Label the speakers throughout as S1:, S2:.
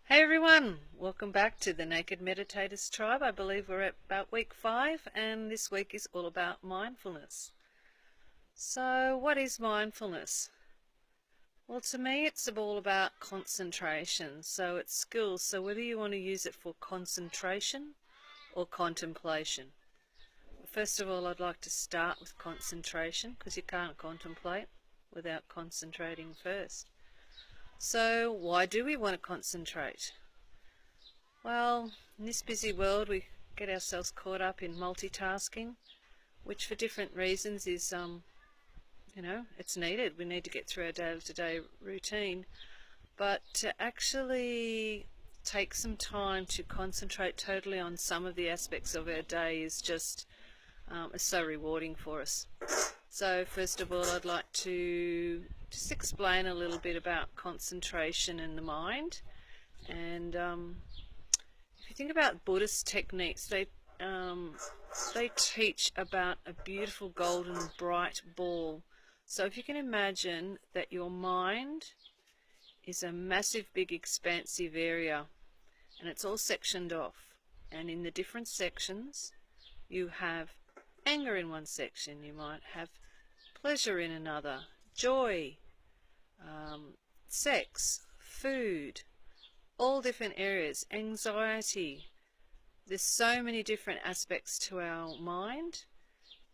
S1: Hey everyone, welcome back to the Naked Meditators Tribe. I believe we're at about week 5 and this week is all about mindfulness. So what is mindfulness? Well, to me it's all about concentration. So it's skills. So whether you want to use it for concentration or contemplation. First of all, I'd like to start with concentration because you can't contemplate without concentrating first. So why do we want to concentrate? Well, in this busy world we get ourselves caught up in multitasking, which for different reasons is, it's needed. We need to get through our day-to-day routine. But to actually take some time to concentrate totally on some of the aspects of our day is just so rewarding for us. So first of all, I'd like to just explain a little bit about concentration in the mind. And if you think about Buddhist techniques, they teach about a beautiful golden bright ball. So if you can imagine that your mind is a massive big expansive area and it's all sectioned off, and in the different sections you have anger in one section, you might have pleasure in another, joy, sex, food, all different areas, anxiety. There's so many different aspects to our mind,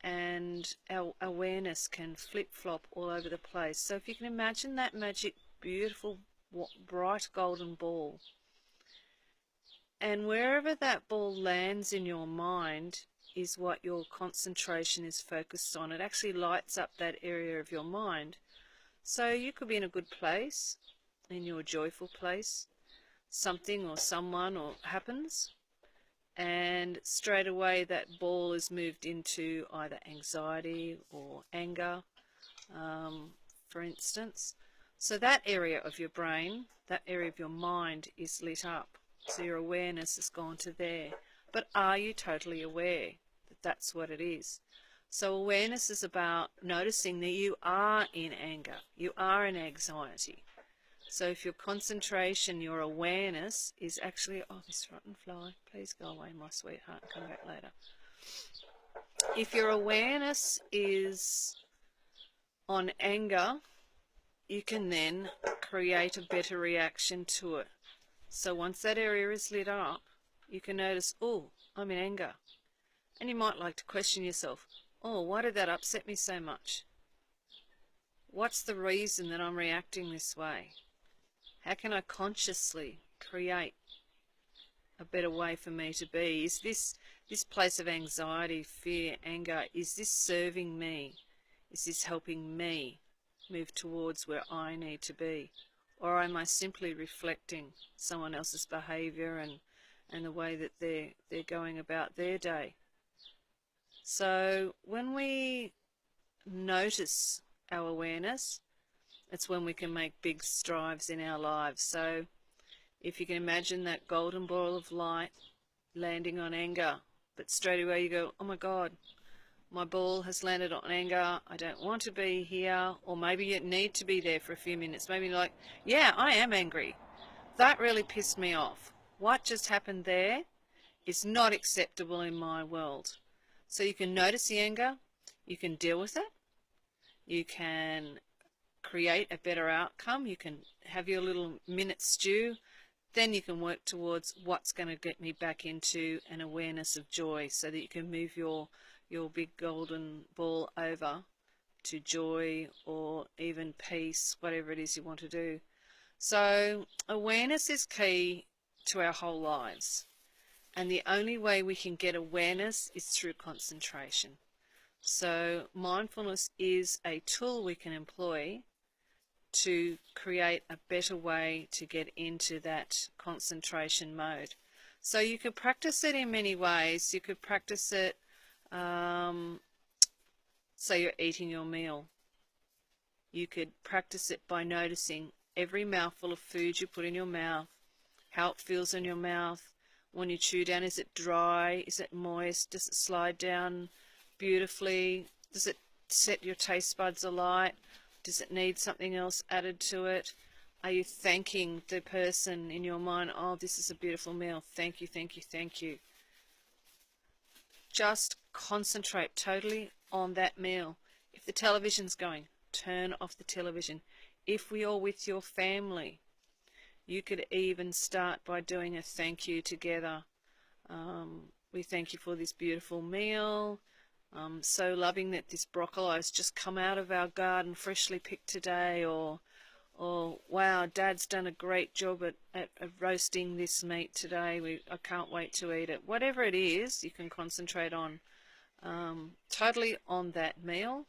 S1: and our awareness can flip-flop all over the place. So if you can imagine that magic, beautiful, bright golden ball, and wherever that ball lands in your mind is what your concentration is focused on. It actually lights up that area of your mind. So you could be in a good place, in your joyful place, something or someone or happens, and straight away that ball is moved into either anxiety or anger, for instance. So that area of your brain, that area of your mind is lit up. So your awareness has gone to there. But are you totally aware that that's what it is? So awareness is about noticing that you are in anger, you are in anxiety. So if your concentration, your awareness is actually, oh, this rotten fly, please go away, my sweetheart, and come back later. If your awareness is on anger, you can then create a better reaction to it. So once that area is lit up, you can notice, oh, I'm in anger. And you might like to question yourself, oh, why did that upset me so much? What's the reason that I'm reacting this way? How can I consciously create a better way for me to be? Is this place of anxiety, fear, anger, is this serving me? Is this helping me move towards where I need to be? Or am I simply reflecting someone else's behavior and the way that they're going about their day? So when we notice our awareness, it's when we can make big strides in our lives. So if you can imagine that golden ball of light landing on anger, but straight away you go, oh my God, my ball has landed on anger, I don't want to be here. Or maybe you need to be there for a few minutes. Maybe like, yeah, I am angry. That really pissed me off. What just happened there is not acceptable in my world. So you can notice the anger, you can deal with it, you can create a better outcome, you can have your little minute stew, then you can work towards what's going to get me back into an awareness of joy so that you can move your big golden ball over to joy or even peace, whatever it is you want to do. So awareness is key to our whole lives, and the only way we can get awareness is through concentration. So mindfulness is a tool we can employ to create a better way to get into that concentration mode. So you could practice it in many ways. You could practice it, say you're eating your meal. You could practice it by noticing every mouthful of food you put in your mouth, how it feels in your mouth. When you chew down, is it dry? Is it moist? Does it slide down beautifully? Does it set your taste buds alight? Does it need something else added to it? Are you thanking the person in your mind? Oh, this is a beautiful meal. Thank you, thank you, thank you. Just concentrate totally on that meal. If the television's going, turn off the television. If you're with your family, you could even start by doing a thank you together. We thank you for this beautiful meal. So loving that this broccoli has just come out of our garden, freshly picked today, or wow, Dad's done a great job at roasting this meat today. I can't wait to eat it. Whatever it is, you can concentrate on totally on that meal.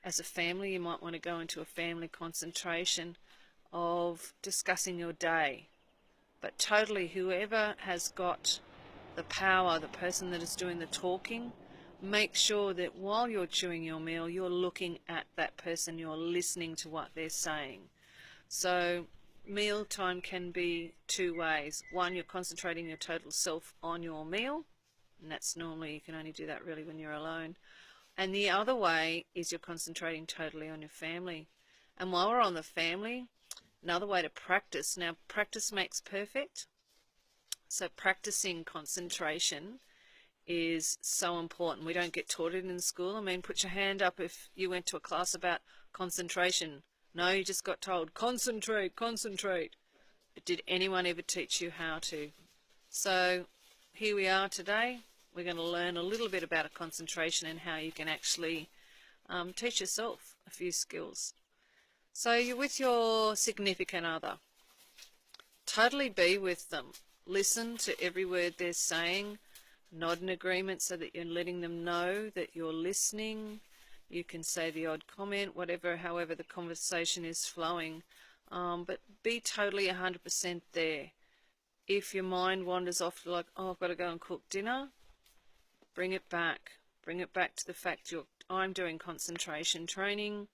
S1: As a family, you might want to go into a family concentration of discussing your day. But totally, whoever has got the power, the person that is doing the talking, make sure that while you're chewing your meal, you're looking at that person, you're listening to what they're saying. So mealtime can be two ways. One, you're concentrating your total self on your meal, and that's normally, you can only do that really when you're alone. And the other way is you're concentrating totally on your family. And while we're on the family, another way to practice. Now, practice makes perfect. So practicing concentration is so important. We don't get taught it in school. I mean, put your hand up if you went to a class about concentration. No, you just got told, concentrate, concentrate. But did anyone ever teach you how to? So here we are today. We're going to learn a little bit about a concentration and how you can actually teach yourself a few skills. So you're with your significant other. Totally be with them. Listen to every word they're saying. Nod in agreement so that you're letting them know that you're listening. You can say the odd comment, however the conversation is flowing. But be totally 100% there. If your mind wanders off like, oh, I've got to go and cook dinner, bring it back. Bring it back to the fact I'm doing concentration training.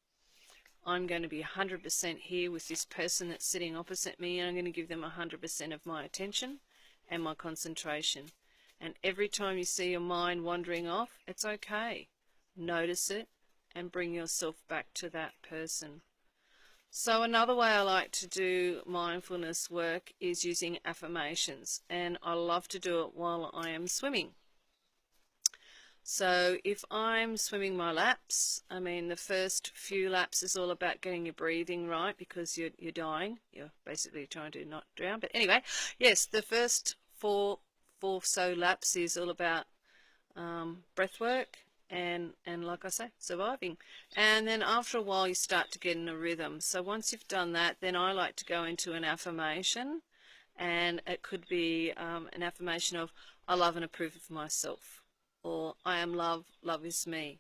S1: I'm going to be 100% here with this person that's sitting opposite me, and I'm going to give them 100% of my attention and my concentration. And every time you see your mind wandering off, it's okay. Notice it and bring yourself back to that person. So another way I like to do mindfulness work is using affirmations, and I love to do it while I am swimming. So if I'm swimming my laps, I mean the first few laps is all about getting your breathing right because you're dying. You're basically trying to not drown. But anyway, yes, the first four so laps is all about breath work and like I say, surviving. And then after a while you start to get in a rhythm. So once you've done that, then I like to go into an affirmation, and it could be an affirmation of I love and approve of myself, or I am love, love is me.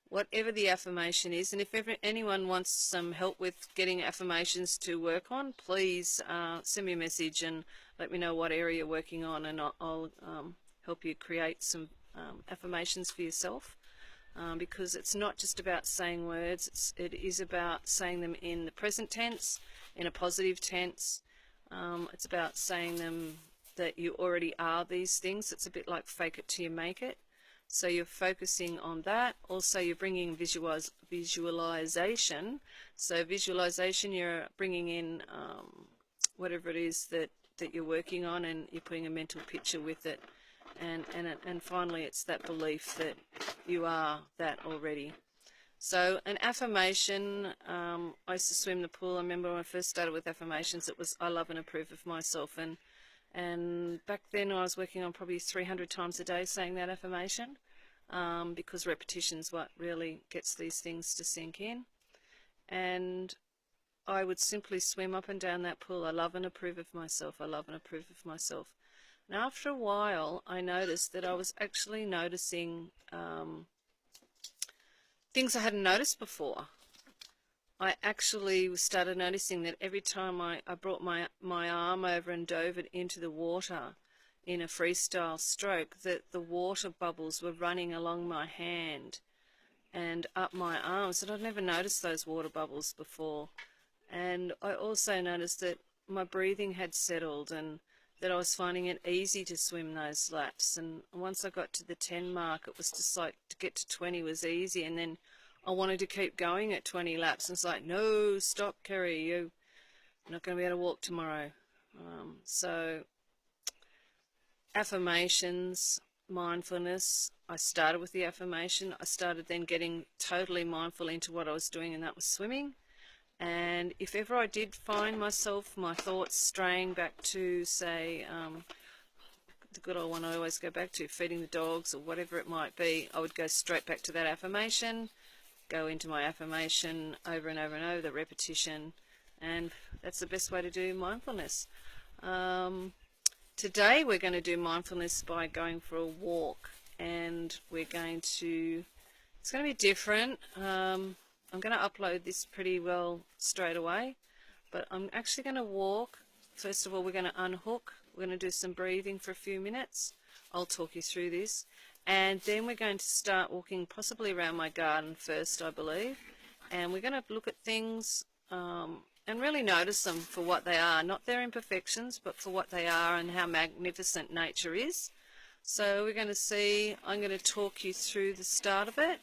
S1: Whatever the affirmation is, and if anyone wants some help with getting affirmations to work on, please send me a message and let me know what area you're working on, and I'll help you create some affirmations for yourself, because it's not just about saying words, it is about saying them in the present tense, in a positive tense. It's about saying them that you already are these things. It's a bit like fake it till you make it. So you're focusing on that. Also, you're bringing visualization. So visualization, you're bringing in whatever it is that you're working on, and you're putting a mental picture with it. And finally, it's that belief that you are that already. So an affirmation, I used to swim the pool. I remember when I first started with affirmations, it was I love and approve of myself. And back then I was working on probably 300 times a day saying that affirmation, because repetition's what really gets these things to sink in. And I would simply swim up and down that pool. I love and approve of myself. I love and approve of myself. And after a while, I noticed that I was actually noticing things I hadn't noticed before. I actually started noticing that every time I brought my arm over and dove it into the water in a freestyle stroke, that the water bubbles were running along my hand and up my arms, and I'd never noticed those water bubbles before. And I also noticed that my breathing had settled, and that I was finding it easy to swim those laps. And once I got to the 10 mark, it was just like to get to 20 was easy, and then I wanted to keep going at 20 laps. And it's like, no, stop, Kerry, I'm not going to be able to walk tomorrow. So affirmations, mindfulness. I started with the affirmation. I started then getting totally mindful into what I was doing, and that was swimming. And if ever I did find myself, my thoughts straying back to, say, the good old one I always go back to, feeding the dogs or whatever it might be, I would go straight back to that affirmation, go into my affirmation over and over and over, the repetition, and that's the best way to do mindfulness. Today we're going to do mindfulness by going for a walk, and we're going to, it's going to be different. I'm going to upload this pretty well straight away, but I'm actually going to walk. First of all, we're going to unhook. We're going to do some breathing for a few minutes. I'll talk you through this. And then we're going to start walking possibly around my garden first, I believe. And we're going to look at things and really notice them for what they are. Not their imperfections, but for what they are and how magnificent nature is. So we're going to see, I'm going to talk you through the start of it.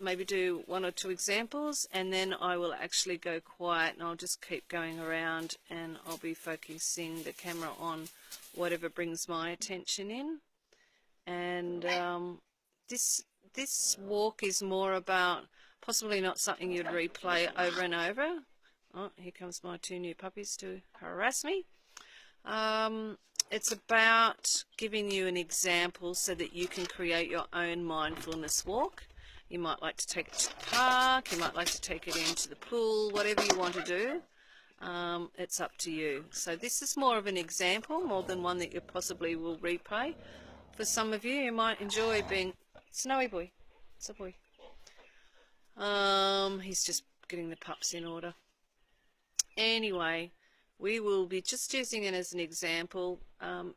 S1: Maybe do one or two examples, and then I will actually go quiet and I'll just keep going around, and I'll be focusing the camera on whatever brings my attention in. And this walk is more about possibly not something you'd replay over and over. Oh, here comes my two new puppies to harass me. It's about giving you an example so that you can create your own mindfulness walk. You might like to take it to the park, you might like to take it into the pool, whatever you want to do. It's up to you. So this is more of an example, more than one that you possibly will replay. For some of you, you might enjoy being... Snowy boy. It's a boy. He's just getting the pups in order. Anyway, we will be just using it as an example.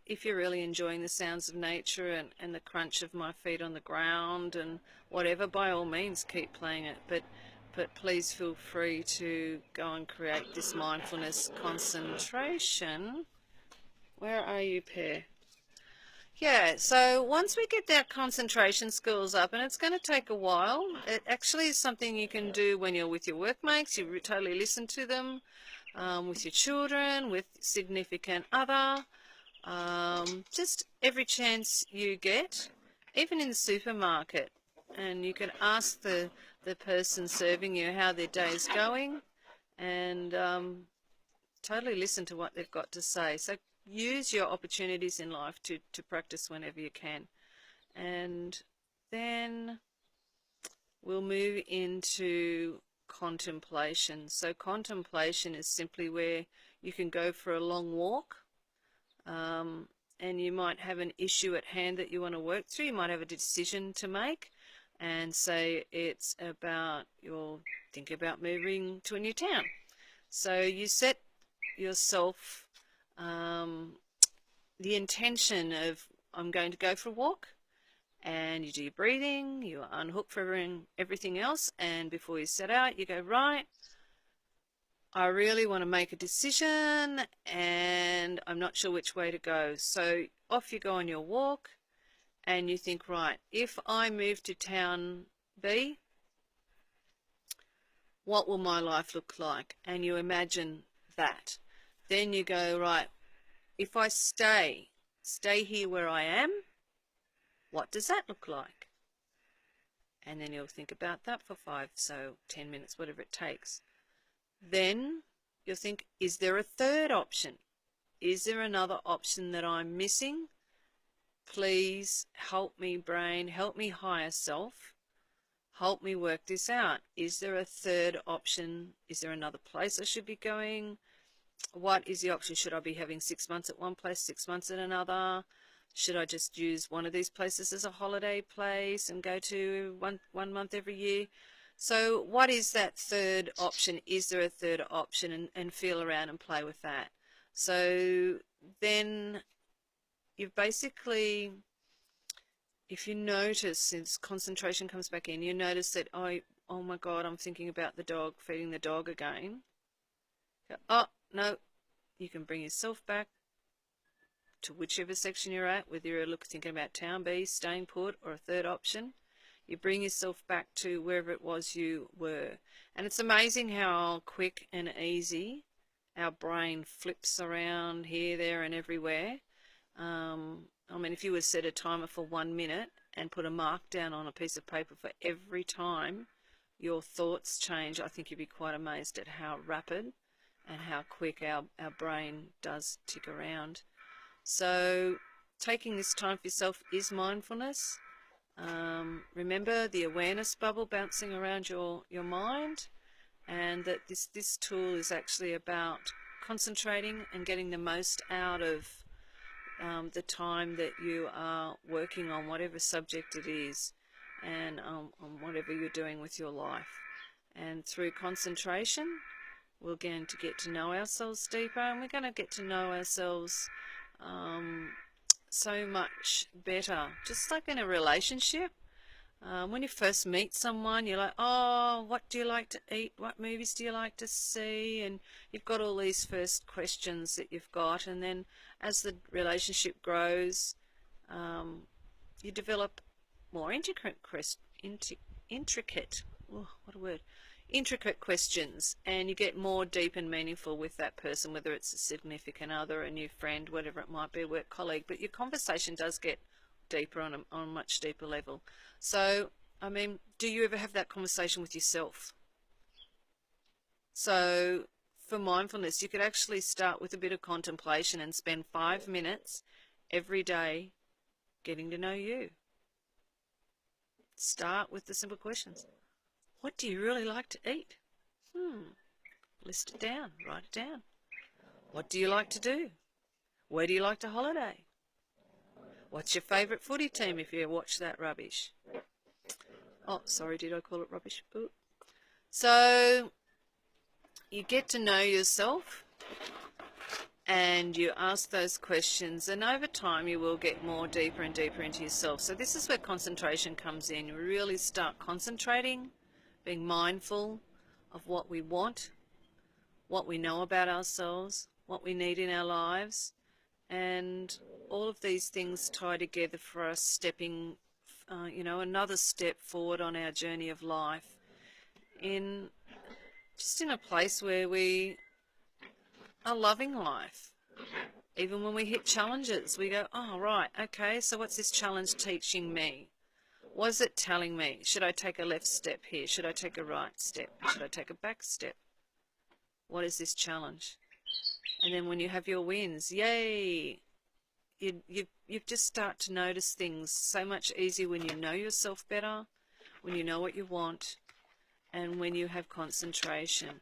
S1: If you're really enjoying the sounds of nature and the crunch of my feet on the ground and whatever, by all means keep playing it. But please feel free to go and create this mindfulness concentration. Where are you, Pear? Yeah, so once we get that concentration skills up, and it's going to take a while, it actually is something you can do when you're with your workmates, you totally listen to them, with your children, with significant other, just every chance you get, even in the supermarket. And you can ask the person serving you how their day's going, and totally listen to what they've got to say. So use your opportunities in life to practice whenever you can. And then we'll move into contemplation. So contemplation is simply where you can go for a long walk, and you might have an issue at hand that you want to work through. You might have a decision to make, and say it's about you'll think about moving to a new town. So you set yourself the intention of I'm going to go for a walk, and you do your breathing, you unhook from everything else, and before you set out you go, right, I really want to make a decision and I'm not sure which way to go. So off you go on your walk, and you think, right, if I move to town B, what will my life look like? And you imagine that. Then you go, right, if I stay here where I am, what does that look like? And then you'll think about that for 10 minutes, whatever it takes. Then you'll think, is there a third option? Is there another option that I'm missing? Please help me, brain, help me, higher self. Help me work this out. Is there a third option? Is there another place I should be going? What is the option? Should I be having 6 months at one place, 6 months at another? Should I just use one of these places as a holiday place and go to one month every year? So what is that third option? Is there a third option? And feel around and play with that. So then you've basically, if you notice, since concentration comes back in, you notice that, oh my God, I'm thinking about the dog, feeding the dog again. Oh, no, you can bring yourself back to whichever section you're at, whether you're thinking about town B, staying put, or a third option. You bring yourself back to wherever it was you were. And it's amazing how quick and easy our brain flips around here, there, and everywhere. I mean, if you would set a timer for 1 minute and put a mark down on a piece of paper for every time your thoughts change, I think you'd be quite amazed at how rapid and how quick our brain does tick around. So taking this time for yourself is mindfulness. Remember the awareness bubble bouncing around your mind, and that this tool is actually about concentrating and getting the most out of the time that you are working on whatever subject it is, and on whatever you're doing with your life. And through concentration, we're going to get to know ourselves deeper, and we're going to get to know ourselves so much better. Just like in a relationship, when you first meet someone, you're like, oh, what do you like to eat? What movies do you like to see? And you've got all these first questions that you've got, and then as the relationship grows, you develop more intricate questions, and you get more deep and meaningful with that person, whether it's a significant other, a new friend, whatever it might be, a work colleague. But your conversation does get deeper on a much deeper level. So, I mean, do you ever have that conversation with yourself? So, for mindfulness, you could actually start with a bit of contemplation and spend 5 minutes every day getting to know you. Start with the simple questions. What do you really like to eat? List it down, write it down. What do you like to do? Where do you like to holiday? What's your favourite footy team if you watch that rubbish? Oh, sorry, did I call it rubbish? Ooh. So you get to know yourself and you ask those questions, and over time you will get more deeper and deeper into yourself. So this is where concentration comes in. You really start concentrating, being mindful of what we want, what we know about ourselves, what we need in our lives, and all of these things tie together for us stepping, another step forward on our journey of life, in a place where we are loving life. Even when we hit challenges, we go, oh, right, okay, so what's this challenge teaching me? What is it telling me? Should I take a left step here? Should I take a right step? Should I take a back step? What is this challenge? And then when you have your wins, yay! You just start to notice things so much easier when you know yourself better, when you know what you want, and when you have concentration.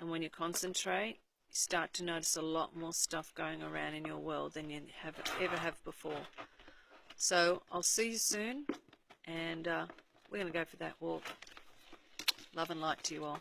S1: And when you concentrate, you start to notice a lot more stuff going around in your world than you ever have before. So I'll see you soon, and we're going to go for that walk. Love and light to you all.